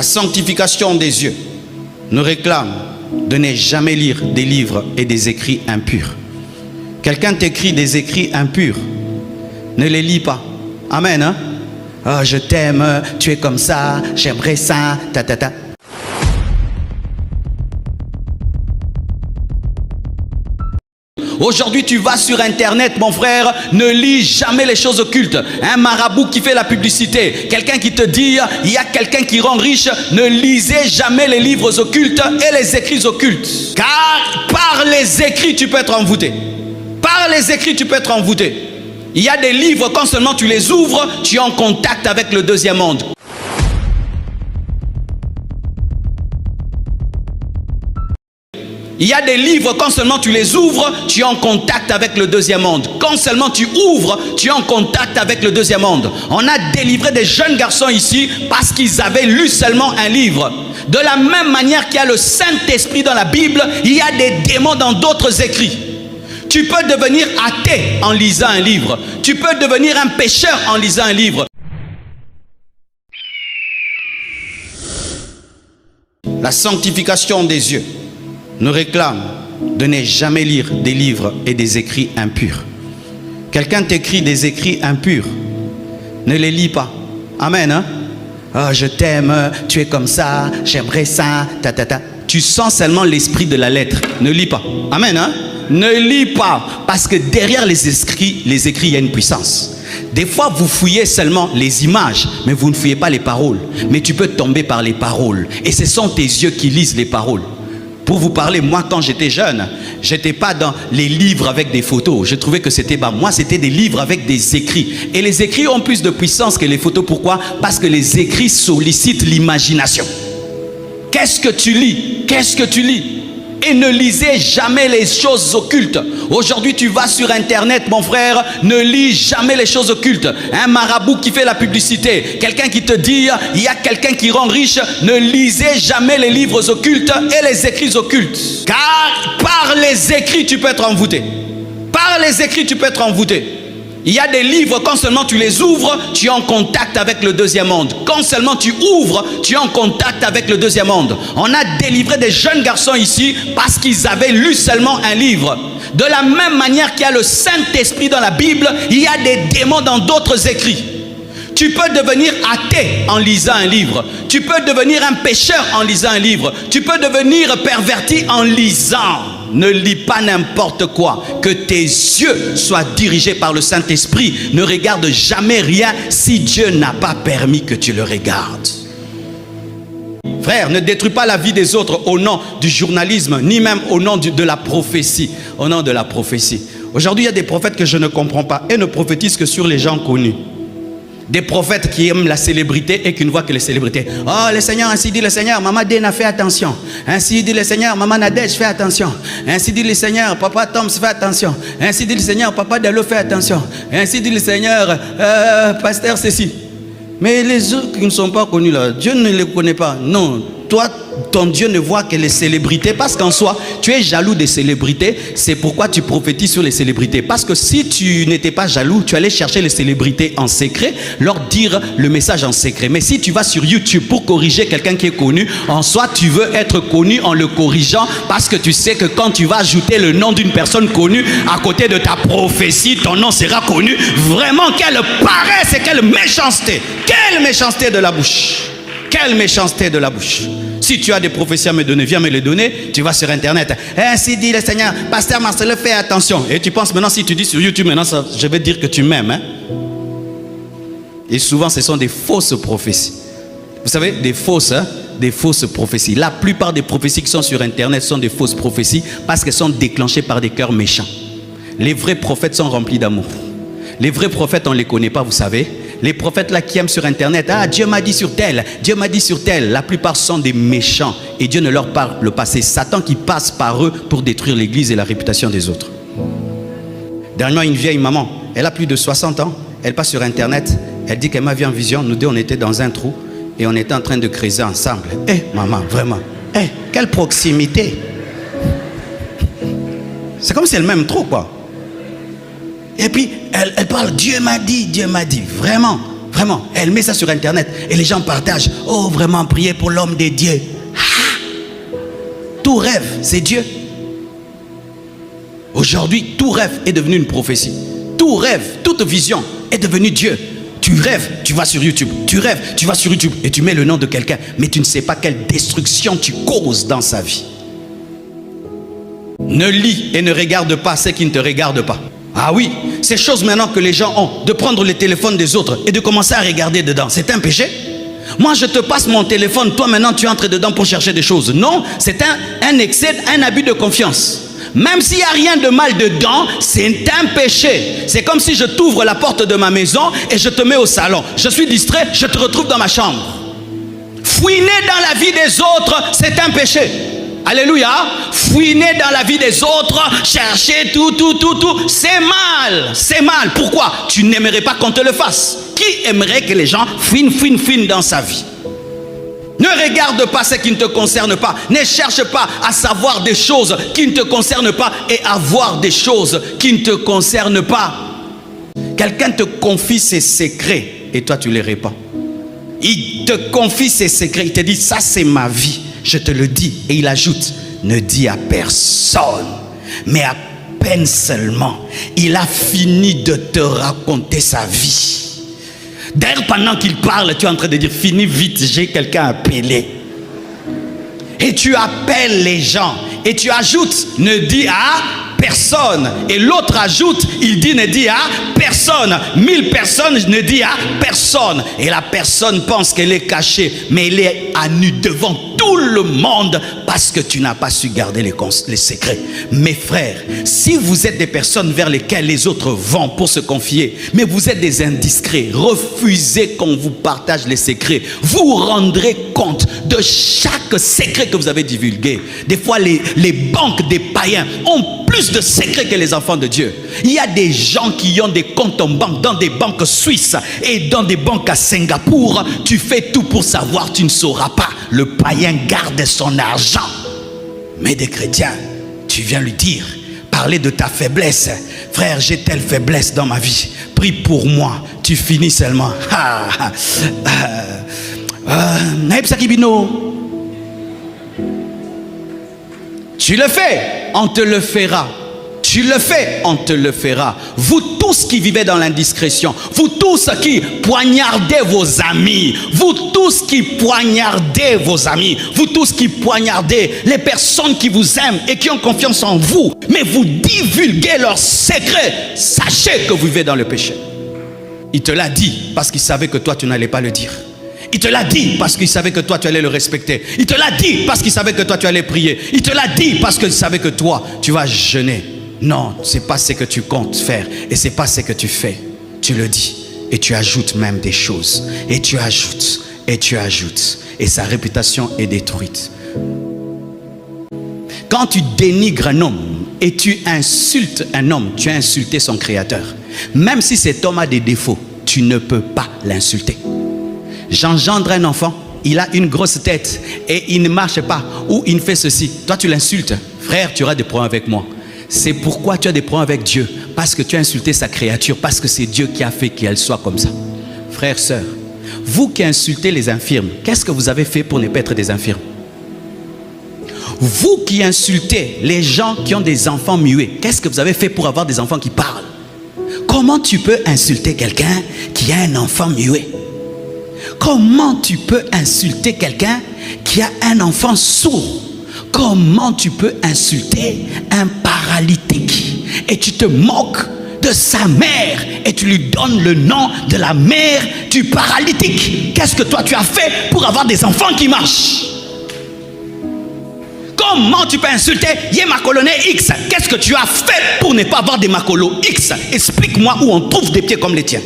La sanctification des yeux nous réclame de ne jamais lire des livres et des écrits impurs. Quelqu'un t'écrit des écrits impurs, ne les lis pas. Amen, hein? Oh, je t'aime, tu es comme ça, j'aimerais ça, ta ta ta. Aujourd'hui, tu vas sur Internet, mon frère, ne lis jamais les choses occultes. Un marabout qui fait la publicité, quelqu'un qui te dit, il y a quelqu'un qui rend riche, ne lisez jamais les livres occultes et les écrits occultes. Car par les écrits, tu peux être envoûté. Par les écrits, tu peux être envoûté. Il y a des livres, quand seulement tu les ouvres, tu es en contact avec le deuxième monde. Il y a des livres, quand seulement tu les ouvres, tu es en contact avec le deuxième monde. Quand seulement tu ouvres, tu es en contact avec le deuxième monde. On a délivré des jeunes garçons ici parce qu'ils avaient lu seulement un livre. De la même manière qu'il y a le Saint-Esprit dans la Bible, il y a des démons dans d'autres écrits. Tu peux devenir athée en lisant un livre. Tu peux devenir un pécheur en lisant un livre. La sanctification des yeux nous réclame de ne jamais lire des livres et des écrits impurs. Quelqu'un t'écrit des écrits impurs, ne les lis pas. Amen, hein? Oh, je t'aime, tu es comme ça, j'aimerais ça, ta ta ta. Tu sens seulement l'esprit de la lettre, ne lis pas. Amen, hein? Ne lis pas, parce que derrière les écrits, il y a une puissance. Des fois, vous fouillez seulement les images, mais vous ne fouillez pas les paroles. Mais tu peux tomber par les paroles. Et ce sont tes yeux qui lisent les paroles. Pour vous parler, moi, quand j'étais jeune, je n'étais pas dans les livres avec des photos. Je trouvais que c'était bas. Moi, c'était des livres avec des écrits. Et les écrits ont plus de puissance que les photos. Pourquoi? Parce que les écrits sollicitent l'imagination. Qu'est-ce que tu lis? Qu'est-ce que tu lis? Et ne lisez jamais les choses occultes. Aujourd'hui, tu vas sur Internet, mon frère, ne lis jamais les choses occultes. Un marabout qui fait la publicité, quelqu'un qui te dit, il y a quelqu'un qui rend riche, ne lisez jamais les livres occultes et les écrits occultes. Car par les écrits, tu peux être envoûté. Par les écrits, tu peux être envoûté. Il y a des livres, quand seulement tu les ouvres, tu es en contact avec le deuxième monde. Quand seulement tu ouvres, tu es en contact avec le deuxième monde. On a délivré des jeunes garçons ici parce qu'ils avaient lu seulement un livre. De la même manière qu'il y a le Saint-Esprit dans la Bible, il y a des démons dans d'autres écrits. Tu peux devenir athée en lisant un livre. Tu peux devenir un pécheur en lisant un livre. Tu peux devenir perverti en lisant. Ne lis pas n'importe quoi. Que tes yeux soient dirigés par le Saint-Esprit. Ne regarde jamais rien si Dieu n'a pas permis que tu le regardes. Frère, ne détruis pas la vie des autres au nom du journalisme, ni même au nom de la prophétie. Au nom de la prophétie. Aujourd'hui, il y a des prophètes que je ne comprends pas et ne prophétisent que sur les gens connus. Des prophètes qui aiment la célébrité et qui ne voient que les célébrités. Oh, le Seigneur, ainsi dit le Seigneur, Maman Dena, fais attention. Ainsi dit le Seigneur, Maman Nadège, fais attention. Ainsi dit le Seigneur, Papa Toms, fais attention. Ainsi dit le Seigneur, Papa Dalo, fais attention. Ainsi dit le Seigneur, Pasteur ceci. Mais les autres qui ne sont pas connus là, Dieu ne les connaît pas. Non, toi, ton Dieu ne voit que les célébrités, parce qu'en soi, tu es jaloux des célébrités. C'est pourquoi tu prophétises sur les célébrités. Parce que si tu n'étais pas jaloux, tu allais chercher les célébrités en secret, leur dire le message en secret. Mais si tu vas sur YouTube pour corriger quelqu'un qui est connu, en soi, tu veux être connu en le corrigeant, parce que tu sais que quand tu vas ajouter le nom d'une personne connue à côté de ta prophétie, ton nom sera connu. Vraiment, quelle paresse et quelle méchanceté! Quelle méchanceté de la bouche! Quelle méchanceté de la bouche! Si tu as des prophéties à me donner, viens me les donner. Tu vas sur Internet. Ainsi dit le Seigneur, Pasteur Marcel, fais attention. Et tu penses maintenant, si tu dis sur YouTube, maintenant, je vais dire que tu m'aimes. Hein? Et souvent, ce sont des fausses prophéties. Vous savez, des fausses prophéties. La plupart des prophéties qui sont sur Internet sont des fausses prophéties parce qu'elles sont déclenchées par des cœurs méchants. Les vrais prophètes sont remplis d'amour. Les vrais prophètes, on ne les connaît pas, vous savez. Les prophètes là qui aiment sur Internet, ah, Dieu m'a dit sur tel, Dieu m'a dit sur tel. La plupart sont des méchants et Dieu ne leur parle pas. C'est Satan qui passe par eux pour détruire l'église et la réputation des autres. Dernièrement, une vieille maman, elle a plus de 60 ans, elle passe sur Internet, elle dit qu'elle m'a vu en vision. Nous deux, on était dans un trou et on était en train de creuser ensemble. Maman, vraiment, quelle proximité! C'est comme si elle m'aime trop, quoi. Et puis, elle parle, Dieu m'a dit, vraiment. Vraiment, elle met ça sur Internet et les gens partagent. Oh, vraiment, priez pour l'homme des dieux. Ah! Tout rêve, c'est Dieu. Aujourd'hui, tout rêve est devenu une prophétie. Tout rêve, toute vision est devenue Dieu. Tu rêves, tu vas sur YouTube. Tu rêves, tu vas sur YouTube et tu mets le nom de quelqu'un. Mais tu ne sais pas quelle destruction tu causes dans sa vie. Ne lis et ne regarde pas ceux qui ne te regardent pas. Ah oui, ces choses maintenant que les gens ont, de prendre les téléphones des autres et de commencer à regarder dedans, c'est un péché? Moi je te passe mon téléphone, toi maintenant tu entres dedans pour chercher des choses. Non, c'est un excès, un abus de confiance. Même s'il n'y a rien de mal dedans, c'est un péché. C'est comme si je t'ouvre la porte de ma maison et je te mets au salon. Je suis distrait, je te retrouve dans ma chambre. Fouiner dans la vie des autres, c'est un péché. Alléluia. Fouiner dans la vie des autres, chercher tout, c'est mal. C'est mal. Pourquoi? Tu n'aimerais pas qu'on te le fasse. Qui aimerait que les gens fouinent dans sa vie? Ne regarde pas ce qui ne te concerne pas. Ne cherche pas à savoir des choses qui ne te concernent pas et à voir des choses qui ne te concernent pas. Quelqu'un te confie ses secrets et toi tu les répands. Il te confie ses secrets, il te dit ça c'est ma vie, je te le dis. Et il ajoute, ne dis à personne, mais à peine seulement. Il a fini de te raconter sa vie. D'ailleurs, pendant qu'il parle, tu es en train de dire, finis vite, j'ai quelqu'un à appeler. Et tu appelles les gens et tu ajoutes, ne dis à personne. Et l'autre ajoute, il dit, ne dis à personne. 1000 personnes, ne dis à personne. Et la personne pense qu'elle est cachée, mais elle est à nu devant tout le monde parce que tu n'as pas su garder les secrets. Mes frères, si vous êtes des personnes vers lesquelles les autres vont pour se confier, mais vous êtes des indiscrets, refusez qu'on vous partage les secrets. Vous rendrez compte de chaque secret que vous avez divulgué. Des fois, les banques des païens ont plus de secrets que les enfants de Dieu. Il y a des gens qui ont des comptes en banque, dans des banques suisses et dans des banques à Singapour. Tu fais tout pour savoir, tu ne sauras pas. Le païen garde son argent. Mais des chrétiens, tu viens lui dire, parler de ta faiblesse. Frère, j'ai telle faiblesse dans ma vie. Prie pour moi. Tu finis seulement. Tu le fais, on te le fera. Tu le fais, on te le fera. Vous tous qui vivez dans l'indiscrétion, vous tous qui poignardez vos amis, vous tous qui poignardez vos amis, vous tous qui poignardez les personnes qui vous aiment et qui ont confiance en vous, mais vous divulguez leurs secrets, sachez que vous vivez dans le péché. Il te l'a dit parce qu'il savait que toi tu n'allais pas le dire. Il te l'a dit parce qu'il savait que toi tu allais le respecter. Il te l'a dit parce qu'il savait que toi tu allais prier. Il te l'a dit parce qu'il savait que toi tu vas jeûner. Non, c'est pas ce que tu comptes faire et c'est pas ce que tu fais. Tu le dis et tu ajoutes même des choses et tu ajoutes et tu ajoutes et sa réputation est détruite. Quand tu dénigres un homme et tu insultes un homme, tu as insulté son créateur. Même si cet homme a des défauts, tu ne peux pas l'insulter. J'engendre un enfant, il a une grosse tête et il ne marche pas ou il fait ceci. Toi tu l'insultes, frère, tu auras des problèmes avec moi. C'est pourquoi tu as des problèmes avec Dieu, parce que tu as insulté sa créature, parce que c'est Dieu qui a fait qu'elle soit comme ça. Frères, sœurs, vous qui insultez les infirmes, qu'est-ce que vous avez fait pour ne pas être des infirmes? Vous qui insultez les gens qui ont des enfants muets, qu'est-ce que vous avez fait pour avoir des enfants qui parlent? Comment tu peux insulter quelqu'un qui a un enfant muet? Comment tu peux insulter quelqu'un qui a un enfant sourd? Comment tu peux insulter un paralytique et tu te moques de sa mère et tu lui donnes le nom de la mère du paralytique? Qu'est-ce que toi tu as fait pour avoir des enfants qui marchent? Comment tu peux insulter Yémacolonais X? Qu'est-ce que tu as fait pour ne pas avoir des Macolo X? Explique-moi où on trouve des pieds comme les tiens.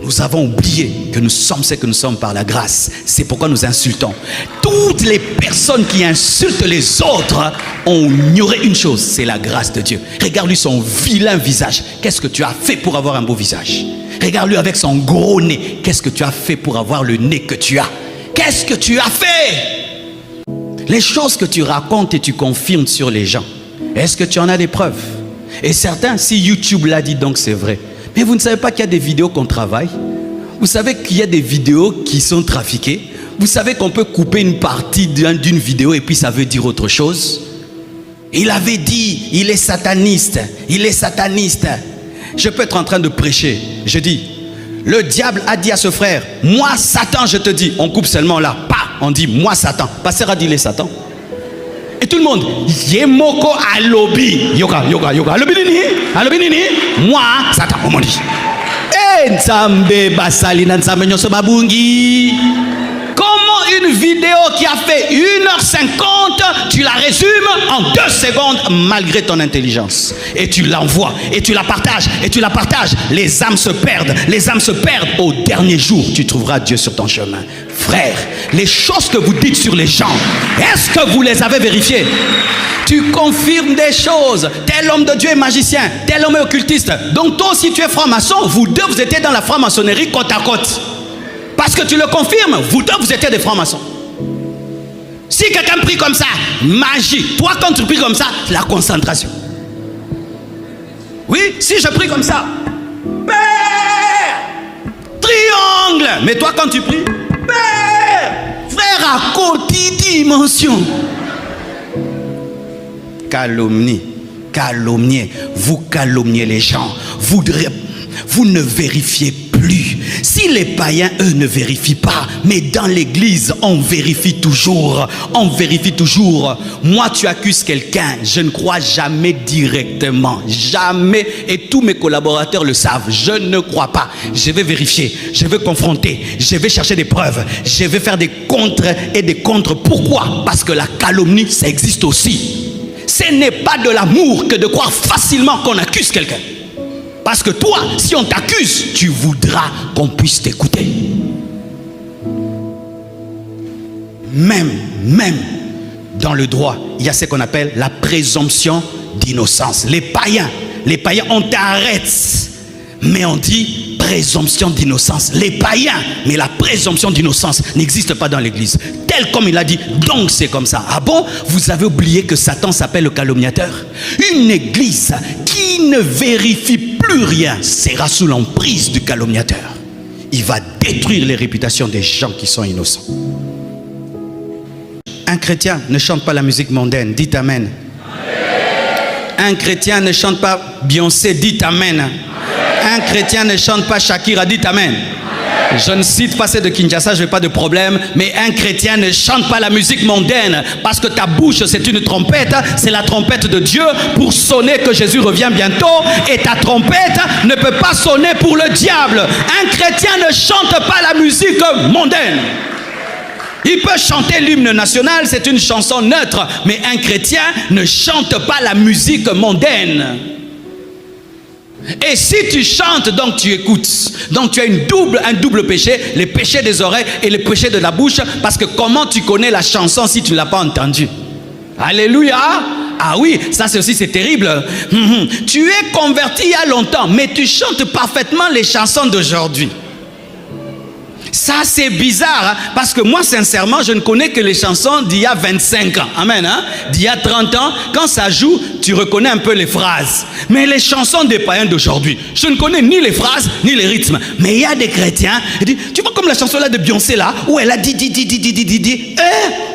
Nous avons oublié que nous sommes ce que nous sommes par la grâce. C'est pourquoi nous insultons. Toutes les personnes qui insultent les autres ont ignoré une chose, c'est la grâce de Dieu. Regarde-lui son vilain visage. Qu'est-ce que tu as fait pour avoir un beau visage? Regarde-lui avec son gros nez. Qu'est-ce que tu as fait pour avoir le nez que tu as? Qu'est-ce que tu as fait? Les choses que tu racontes et tu confirmes sur les gens, est-ce que tu en as des preuves? Et certains, si YouTube l'a dit, donc c'est vrai. Mais vous ne savez pas qu'il y a des vidéos qu'on travaille. Vous savez qu'il y a des vidéos qui sont trafiquées. Vous savez qu'on peut couper une partie d'une vidéo et puis ça veut dire autre chose. Il avait dit, il est sataniste. Il est sataniste. Je peux être en train de prêcher. Je dis, le diable a dit à ce frère, moi Satan, je te dis. On coupe seulement là. On dit, moi Satan. Pasteur a dit, il est Satan. Et tout le monde, Yemoko alobi. Yoga. Alobi nini? Alobi nini? Moi Satan. On m'a dit. Nzambe basali na nzambe nyoso babungi. Comment une vidéo qui a fait 1h50, tu la résumes en 2 secondes malgré ton intelligence. Et tu l'envoies, et tu la partages, et tu la partages. Les âmes se perdent, les âmes se perdent. Au dernier jour, tu trouveras Dieu sur ton chemin. Frère, les choses que vous dites sur les gens, est-ce que vous les avez vérifiées? Tu confirmes des choses. Tel homme de Dieu est magicien, tel homme est occultiste. Donc toi aussi tu es franc-maçon. Vous deux, vous étiez dans la franc-maçonnerie côte à côte. Parce que tu le confirmes, vous deux, vous étiez des francs-maçons. Si quelqu'un prie comme ça, magie. Toi, quand tu pries comme ça, la concentration. Oui, si je prie comme ça, Père, triangle. Mais toi, quand tu pries, Père, frère, à côté dimension. Calomnie, calomnier, vous calomniez les gens, vous ne vérifiez plus. Si les païens, eux, ne vérifient pas, mais dans l'église, on vérifie toujours, on vérifie toujours. Moi, tu accuses quelqu'un, je ne crois jamais directement, jamais, et tous mes collaborateurs le savent, je ne crois pas. Je vais vérifier, je vais confronter, je vais chercher des preuves, je vais faire des contres et des contres. Pourquoi? Parce que la calomnie, ça existe aussi. Ce n'est pas de l'amour que de croire facilement qu'on accuse quelqu'un. Parce que toi, si on t'accuse, tu voudras qu'on puisse t'écouter. Même dans le droit, il y a ce qu'on appelle la présomption d'innocence. Les païens, on t'arrête, mais on dit présomption d'innocence. Les païens, mais la présomption d'innocence n'existe pas dans l'église. Tel comme il a dit, donc c'est comme ça. Ah bon? Vous avez oublié que Satan s'appelle le calomniateur? Une église qui ne vérifie plus rien sera sous l'emprise du calomniateur. Il va détruire les réputations des gens qui sont innocents. Un chrétien ne chante pas la musique mondaine, dites amen. Un chrétien ne chante pas Beyoncé, dites amen. Un chrétien ne chante pas Shakira, dites amen. Je ne cite pas celle de Kinshasa, je n'ai pas de problème, mais un chrétien ne chante pas la musique mondaine parce que ta bouche c'est une trompette, c'est la trompette de Dieu pour sonner que Jésus revient bientôt, et ta trompette ne peut pas sonner pour le diable. Un chrétien ne chante pas la musique mondaine. Il peut chanter l'hymne national, c'est une chanson neutre, mais un chrétien ne chante pas la musique mondaine. Et si tu chantes, donc tu écoutes. Donc tu as un double péché, le péché des oreilles et le péché de la bouche. Parce que comment tu connais la chanson si tu ne l'as pas entendue? Alléluia. Ah oui, ça c'est terrible. Tu es converti il y a longtemps, mais tu chantes parfaitement les chansons d'aujourd'hui. Ça c'est bizarre, hein? Parce que moi sincèrement je ne connais que les chansons d'il y a 25 ans, amen, hein? D'il y a 30 ans, quand ça joue, tu reconnais un peu les phrases. Mais les chansons des païens d'aujourd'hui, je ne connais ni les phrases, ni les rythmes. Mais il y a des chrétiens, tu vois comme la chanson là de Beyoncé là, où elle a dit,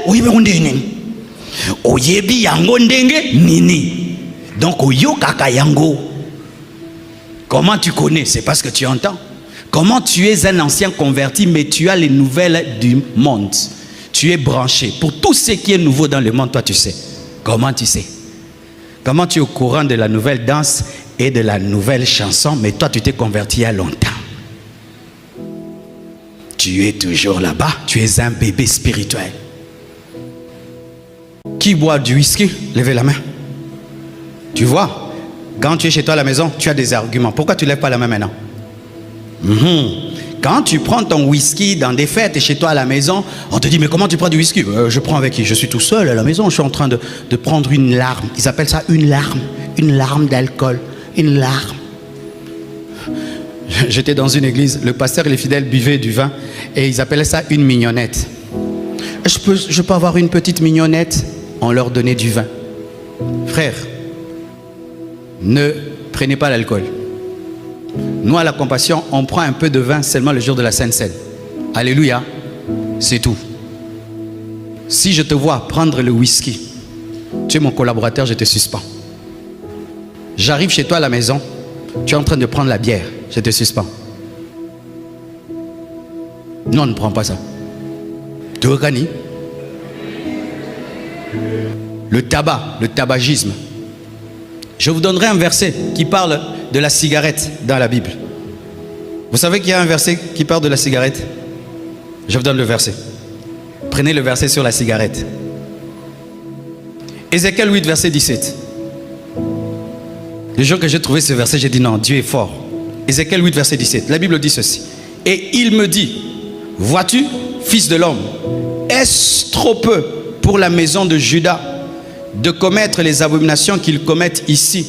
oui mais on dit oyebi yango ndenge nini. Donc oyo kaka yango. Comment tu connais? C'est parce que tu entends. Comment tu es un ancien converti, mais tu as les nouvelles du monde. Tu es branché. Pour tout ce qui est nouveau dans le monde, toi tu sais. Comment tu sais? Comment tu es au courant de la nouvelle danse et de la nouvelle chanson, mais toi tu t'es converti il y a longtemps. Tu es toujours là-bas. Tu es un bébé spirituel. Qui boit du whisky? Levez la main. Tu vois, quand tu es chez toi à la maison, tu as des arguments. Pourquoi tu ne lèves pas la main maintenant? Quand tu prends ton whisky dans des fêtes et chez toi à la maison, on te dit mais comment tu prends du whisky? Je prends avec qui? Je suis tout seul à la maison, je suis en train de prendre une larme. Ils appellent ça une larme d'alcool, une larme. J'étais dans une église, le pasteur et les fidèles buvaient du vin et ils appelaient ça une mignonnette. Je peux avoir une petite mignonnette? On leur donnait du vin. Frère, ne prenez pas l'alcool. Nous, à la Compassion, on prend un peu de vin seulement le jour de la Sainte Seine. Alléluia. C'est tout. Si je te vois prendre le whisky, tu es mon collaborateur, je te suspends. J'arrive chez toi à la maison, tu es en train de prendre la bière, je te suspends. Non, on ne prend pas ça. Tu reconnais? Le tabac, le tabagisme. Je vous donnerai un verset qui parle de la cigarette dans la Bible. Vous savez qu'il y a un verset qui parle de la cigarette? Je vous donne le verset. Prenez le verset sur la cigarette. Ézéchiel 8, verset 17. Le jour que j'ai trouvé ce verset, j'ai dit non, Dieu est fort. Ézéchiel 8, verset 17. La Bible dit ceci. Et il me dit, vois-tu, fils de l'homme, est-ce trop peu pour la maison de Juda de commettre les abominations qu'ils commettent ici?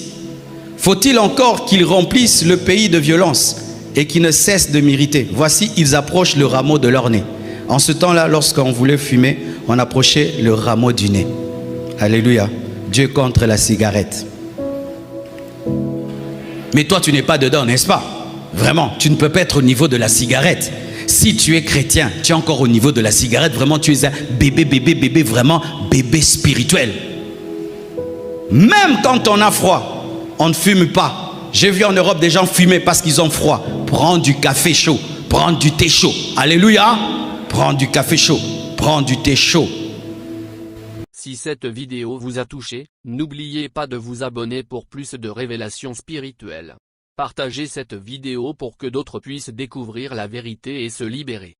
Faut-il encore qu'ils remplissent le pays de violence et qu'ils ne cessent de m'irriter? Voici, ils approchent le rameau de leur nez. En ce temps-là, lorsqu'on voulait fumer, on approchait le rameau du nez. Alléluia. Dieu contre la cigarette. Mais toi, tu n'es pas dedans, n'est-ce pas? Vraiment, tu ne peux pas être au niveau de la cigarette. Si tu es chrétien, tu es encore au niveau de la cigarette. Vraiment, tu es un bébé, vraiment bébé spirituel. Même quand on a froid, on ne fume pas. J'ai vu en Europe des gens fumer parce qu'ils ont froid. Prends du café chaud, prends du thé chaud. Alléluia. Prends du café chaud, prends du thé chaud. Si cette vidéo vous a touché, n'oubliez pas de vous abonner pour plus de révélations spirituelles. Partagez cette vidéo pour que d'autres puissent découvrir la vérité et se libérer.